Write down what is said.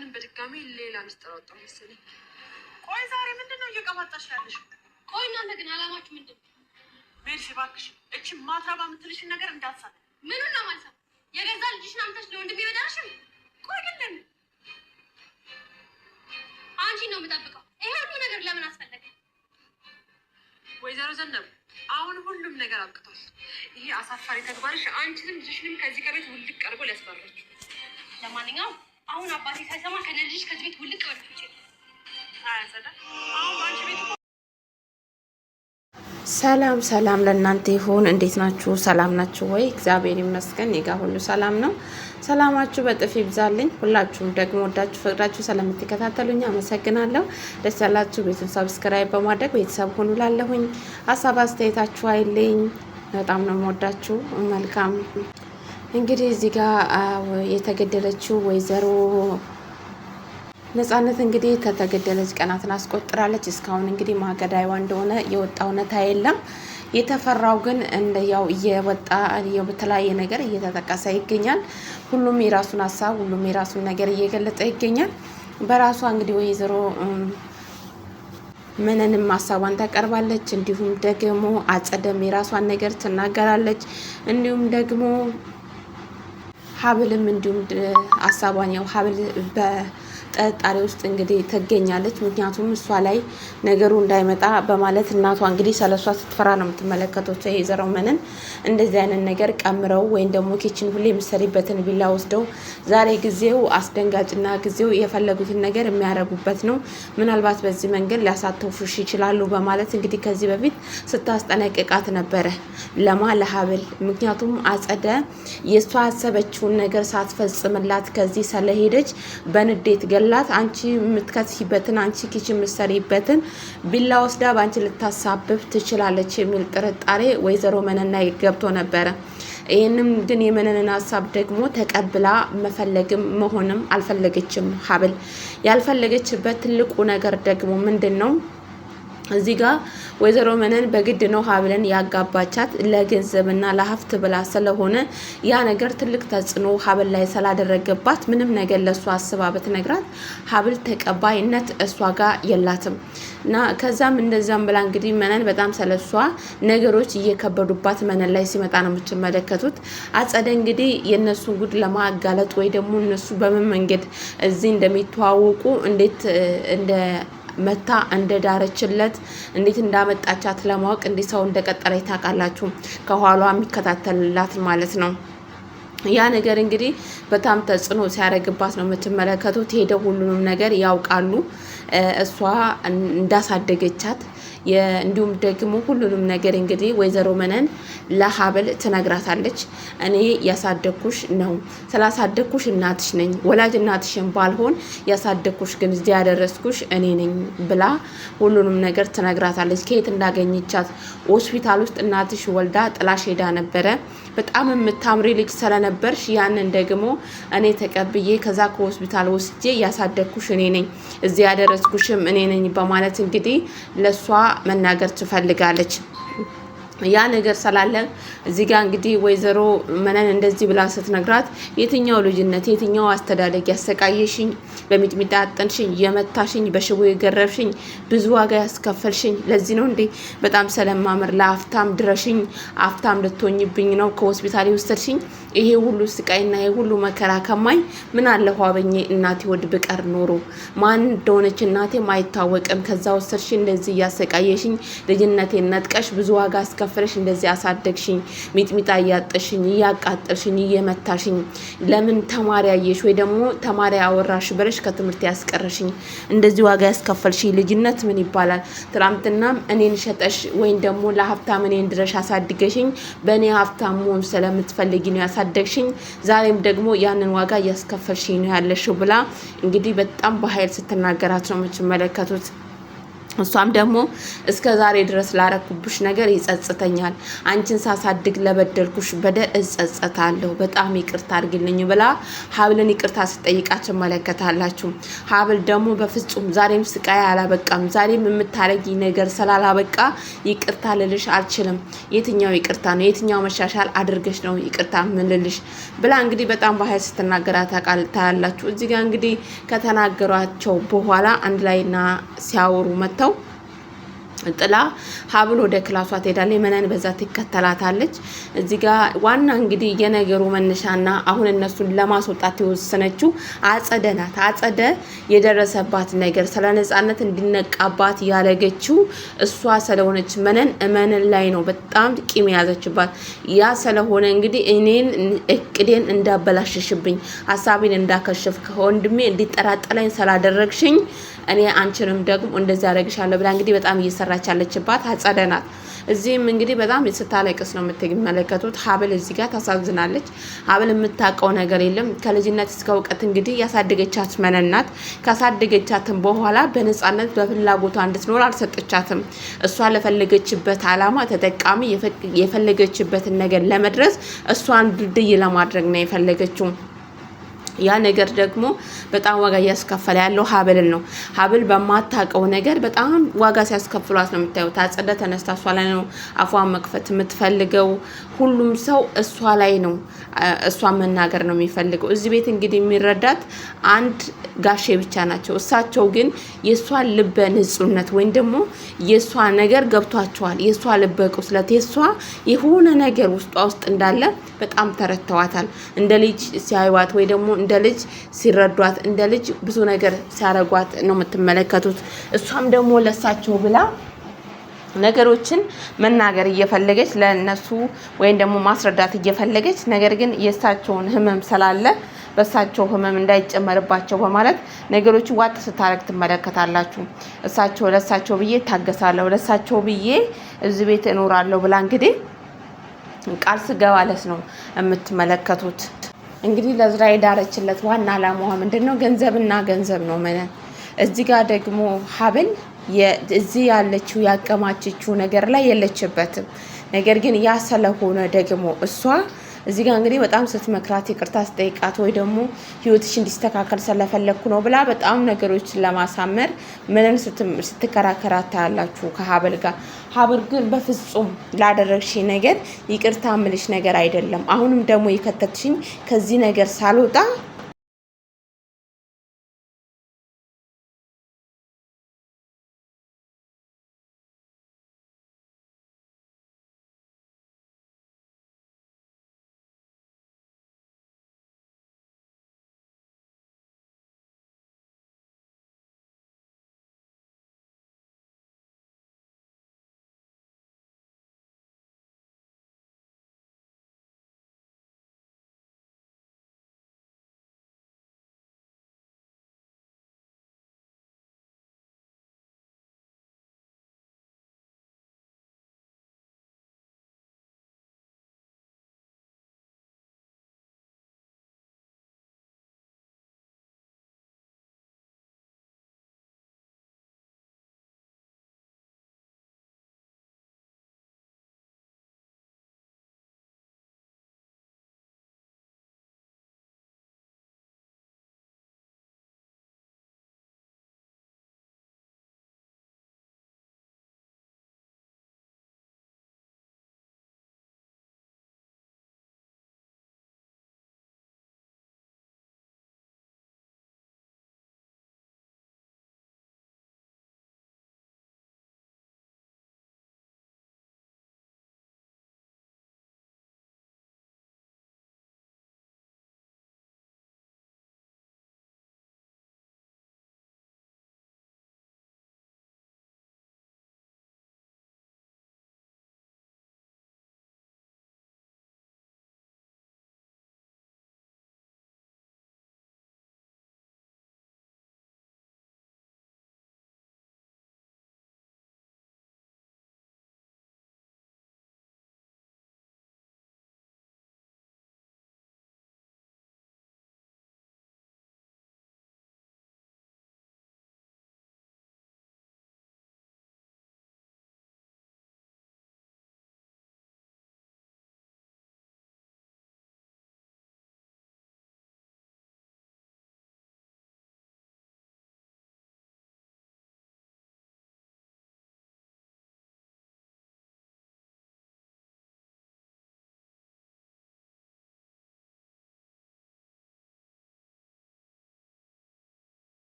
አሁንም በድጋሚ ሌላ ሚስጥር አወጣሁ መሰለኝ። ቆይ ዛሬ ምንድነው እየቀባጣሽ ያለሽ? ቆይ እናንተ ግን አላማችሁ ምንድነው? ቤርሽ እባክሽ እቺ ማትረባ የምትልሽን ነገር እንዳትሳት። ምኑን ነው ማለት ነው? የገዛ ልጅሽን አምጥተሽ ለወንድም ይበዳልሽም? ቆይ ግን ለምን አንቺ ነው የምጠብቀው? ይሄ ሁሉ ነገር ለምን አስፈለገ? ወይዘሮ ዘነብ አሁን ሁሉም ነገር አብቅቷል። ይሄ አሳፋሪ ተግባርሽ አንቺንም ልጅሽንም ከዚህ ከቤት ውልቅ ቀርቦ ሊያስፈራችሁ። ለማንኛውም አሁን አባቴ ሳይሰማ ከልጅሽ ከዚህ ቤት ውልቅ ቀርቦ ይችላል። አያጸዳ አሁን አንቺ ቤት ሰላም ሰላም ለእናንተ ይሁን። እንዴት ናችሁ? ሰላም ናችሁ ወይ? እግዚአብሔር ይመስገን እኔ ጋር ሁሉ ሰላም ነው። ሰላማችሁ በጥፍ ይብዛልኝ። ሁላችሁም ደግሞ ወዳችሁ ፈቅዳችሁ ስለምትከታተሉኝ አመሰግናለሁ። ደስ ያላችሁ ቤቱን ሰብስክራይብ በማድረግ ቤተሰብ ሁኑ። ላለሁኝ ሀሳብ አስተያየታችሁ አይለኝ። በጣም ነው የምወዳችሁ። መልካም እንግዲህ እዚህ ጋር የተገደለችው ወይዘሮ ነጻነት እንግዲህ ከተገደለች ቀናትን አስቆጥራለች። እስካሁን እንግዲህ ማገዳይዋ እንደሆነ የወጣ እውነታ የለም። የተፈራው ግን እንደያው እየወጣ በተለያየ ነገር እየተጠቀሰ ይገኛል። ሁሉም የራሱን ሀሳብ ሁሉም የራሱን ነገር እየገለጸ ይገኛል። በራሷ እንግዲህ ወይዘሮ ምንንም ሀሳቧን ታቀርባለች። እንዲሁም ደግሞ አጸደም የራሷን ነገር ትናገራለች። እንዲሁም ደግሞ ሀብልም እንዲሁም ሀሳቧን ያው ሀብል በጥርጣሬ ውስጥ እንግዲህ ትገኛለች። ምክንያቱም እሷ ላይ ነገሩ እንዳይመጣ በማለት እናቷ እንግዲህ ስለሷ ስትፈራ ነው የምትመለከቱት። የዘረው ምንን እንደዚህ አይነት ነገር ቀምረው ወይም ደግሞ ኪችን ሁሌ የምትሰሪበትን ቢላ ወስደው ዛሬ ጊዜው አስደንጋጭና ጊዜው የፈለጉትን ነገር የሚያረጉበት ነው። ምናልባት በዚህ መንገድ ሊያሳተፉሽ ይችላሉ በማለት እንግዲህ ከዚህ በፊት ስታስጠነቅቃት ነበረ ለሀብል። ምክንያቱም አጸደ የእሷ ያሰበችውን ነገር ሳትፈጽምላት ከዚህ ስለሄደች በንዴት ገላት አንቺ የምትከትሂበትን አንቺ ኪችን የምትሰሪበትን ቢላ ወስዳ በአንቺ ልታሳብብ ትችላለች የሚል ጥርጣሬ ወይዘሮ መነና ገብቶ ነበረ። ይህንም ግን የመነንን ሀሳብ ደግሞ ተቀብላ መፈለግም መሆንም አልፈለገችም። ሀብል ያልፈለገችበት ትልቁ ነገር ደግሞ ምንድን ነው? እዚህ ጋር ወይዘሮ መነን በግድ ነው ሀብልን ያጋባቻት ለገንዘብና ለሀብት ብላ ስለሆነ ያ ነገር ትልቅ ተጽዕኖ ሀብል ላይ ስላደረገባት ምንም ነገር ለሷ አስባ ብትነግራት ሀብል ተቀባይነት እሷ ጋር የላትም እና ከዛም እንደዛም ብላ እንግዲህ መነን በጣም ስለሷ ነገሮች እየከበዱባት መነን ላይ ሲመጣ ነው የምትመለከቱት። አጸደ እንግዲህ የነሱን ጉድ ለማጋለጥ ወይ ደግሞ እነሱ በምን መንገድ እዚህ እንደሚተዋወቁ እንዴት እንደ መታ እንደዳረችለት እንዴት እንዳመጣቻት ለማወቅ እንዴት ሰው እንደቀጠረች ታውቃላችሁ። ከኋሏ የሚከታተልላት ማለት ነው። ያ ነገር እንግዲህ በጣም ተጽዕኖ ሲያደርግባት ነው የምትመለከቱት። ሄደው ሁሉንም ነገር ያውቃሉ እሷ እንዳሳደገቻት እንዲሁም ደግሞ ሁሉንም ነገር እንግዲህ ወይዘሮ መነን ለሀብል ትነግራታለች። እኔ ያሳደግኩሽ ነው ስላሳደግኩሽ እናትሽ ነኝ፣ ወላጅ እናትሽን ባልሆን ያሳደግኩሽ ግን እዚህ ያደረስኩሽ እኔ ነኝ ብላ ሁሉንም ነገር ትነግራታለች። ከየት እንዳገኘቻት ሆስፒታል ውስጥ እናትሽ ወልዳ ጥላሽ ሄዳ ነበረ። በጣም የምታምሪ ልጅ ስለነበርሽ ያንን ደግሞ እኔ ተቀብዬ ከዛ ከሆስፒታል ወስጄ ያሳደግኩሽ እኔ ነኝ፣ እዚህ ያደረስኩሽም እኔ ነኝ በማለት እንግዲህ ለሷ መናገር ትፈልጋለች። ያ ነገር ስላለ እዚህ ጋር እንግዲህ ወይዘሮ መነን እንደዚህ ብላ ስትነግራት የትኛው ልጅነት የትኛው አስተዳደግ ያሰቃየሽኝ፣ በሚጥሚጣ አጠንሽኝ፣ የመታሽኝ፣ በሽቦ የገረፍሽኝ፣ ብዙ ዋጋ ያስከፈልሽኝ ለዚህ ነው እንዴ? በጣም ስለማምር ለአፍታም ድረሽኝ አፍታም ልትሆኝብኝ ነው ከሆስፒታል የወሰድሽኝ? ይሄ ሁሉ ስቃይና ይሄ ሁሉ መከራ ከማይ ምን አለ ኋበኜ እናቴ ወድ ብቀር ኖሮ ማን እንደሆነች እናቴም አይታወቅም። ከዛ ወሰድሽኝ እንደዚህ እያሰቃየሽኝ ልጅነቴን ነጥቀሽ ብዙ ዋጋ አስከፍለሽ እንደዚህ አሳደግሽኝ። ሚጥሚጣ እያጠሽኝ እያቃጠልሽኝ እየመታሽኝ ለምን ተማሪ አየሽ ወይ ደግሞ ተማሪ አወራሽ ብለሽ ከትምህርት ያስቀረሽኝ እንደዚህ ዋጋ ያስከፈልሽኝ ልጅነት ምን ይባላል? ትላንትናም እኔን ሸጠሽ ወይም ደግሞ ለሀብታም እኔን ድረሽ አሳድገሽኝ በእኔ ሀብታም መሆን ስለምትፈልጊ ነው ያሳደግሽኝ። ዛሬም ደግሞ ያንን ዋጋ እያስከፈልሽኝ ነው ያለሽው ብላ እንግዲህ በጣም በኃይል ስትናገራት ነው የምትመለከቱት። እሷም ደግሞ እስከ ዛሬ ድረስ ላረኩብሽ ነገር ይጸጽተኛል፣ አንቺን ሳሳድግ ለበደልኩሽ በደል እጸጸታለሁ፣ በጣም ይቅርታ አድርግልኝ ብላ ሀብልን ይቅርታ ስጠይቃችሁ መለከታላችሁ። ሀብል ደግሞ በፍጹም ዛሬም ስቃይ አላበቃም፣ ዛሬም የምታረጊ ነገር ስላላበቃ ይቅርታ ልልሽ አልችልም። የትኛው ይቅርታ ነው? የትኛው መሻሻል አድርገሽ ነው ይቅርታ ምንልሽ? ብላ እንግዲህ በጣም በኃይል ስትናገራ ታያላችሁ። እዚህ ጋር እንግዲህ ከተናገሯቸው በኋላ አንድ ላይና ሲያወሩ መጥተው ጥላ ሀብል ወደ ክላሷ ትሄዳለች። መነን በዛ ትከተላታለች። እዚህ ጋር ዋና እንግዲህ የነገሩ መነሻና አሁን እነሱን ለማስወጣት የወሰነችው አጸደ ናት። አጸደ የደረሰባት ነገር ስለ ነጻነት እንዲነቃባት ያለገችው እሷ ስለሆነች መነን ላይ ነው በጣም ቂም ያዘችባት። ያ ስለሆነ እንግዲህ እኔን እቅዴን እንዳበላሽሽብኝ ሀሳቤን እንዳከሽፍ ከወንድሜ እንዲጠራጠለኝ ስላደረግሽኝ እኔ አንቺንም ደግሞ እንደዛ ያረግሻለሁ ብላ እንግዲህ በጣም እየሰራች ያለችባት አጸደ ናት። እዚህም እንግዲህ በጣም ስታለቅስ ነው የምትመለከቱት። ሀብል እዚህ ጋር ታሳዝናለች። ሀብል የምታውቀው ነገር የለም። ከልጅነት እስከ እውቀት እንግዲህ ያሳደገቻት መነን ናት። ካሳደገቻትም በኋላ በነጻነት በፍላጎቷ እንድትኖር አልሰጠቻትም። እሷ ለፈለገችበት አላማ ተጠቃሚ የፈለገችበትን ነገር ለመድረስ እሷን ድልድይ ለማድረግ ነው የፈለገችው። ያ ነገር ደግሞ በጣም ዋጋ እያስከፈለ ያለው ሀብልን ነው። ሀብል በማታውቀው ነገር በጣም ዋጋ ሲያስከፍሏት ነው የምታዩት። አጸደ ተነስታ እሷ ላይ ነው አፏን መክፈት የምትፈልገው። ሁሉም ሰው እሷ ላይ ነው እሷን መናገር ነው የሚፈልገው። እዚህ ቤት እንግዲህ የሚረዳት አንድ ጋሼ ብቻ ናቸው። እሳቸው ግን የእሷን ልበ ንጹህነት ወይም ደግሞ የእሷ ነገር ገብቷቸዋል። የእሷ ልበ ቁስለት የእሷ የሆነ ነገር ውስጧ ውስጥ እንዳለ በጣም ተረድተዋታል። እንደ ልጅ ሲያዩዋት ወይ ደግሞ እንደ ልጅ ሲረዷት እንደ ልጅ ብዙ ነገር ሲያረጓት ነው የምትመለከቱት። እሷም ደግሞ ለሳቸው ብላ ነገሮችን መናገር እየፈለገች ለነሱ ወይም ደግሞ ማስረዳት እየፈለገች ነገር ግን የእሳቸውን ህመም ስላለ በእሳቸው ህመም እንዳይጨመርባቸው በማለት ነገሮችን ዋጥ ስታረግ ትመለከታላችሁ። እሳቸው ለእሳቸው ብዬ ታገሳለሁ፣ ለእሳቸው ብዬ እዚህ ቤት እኖራለሁ ብላ እንግዲህ ቃል ስገባለት ነው የምትመለከቱት። እንግዲህ ለዝራ የዳረችለት ዋና አላማዋ ምንድነው? ገንዘብና ገንዘብ ነው። እዚህ ጋር ደግሞ ሀብል እዚህ ያለችው ያቀማችችው ነገር ላይ የለችበትም። ነገር ግን ያ ስለሆነ ደግሞ እሷ እዚህ ጋር እንግዲህ በጣም ስትመክራት ይቅርታ ስጠይቃት ወይ ደግሞ ህይወትሽ እንዲስተካከል ስለፈለኩ ነው ብላ በጣም ነገሮችን ለማሳመር ምንም ስትከራከራት ታያላችሁ ከሀብል ጋር። ሀብል ግን በፍጹም ላደረግሽ ነገር ይቅርታ ምልሽ ነገር አይደለም። አሁንም ደግሞ የከተትሽኝ ከዚህ ነገር ሳልወጣ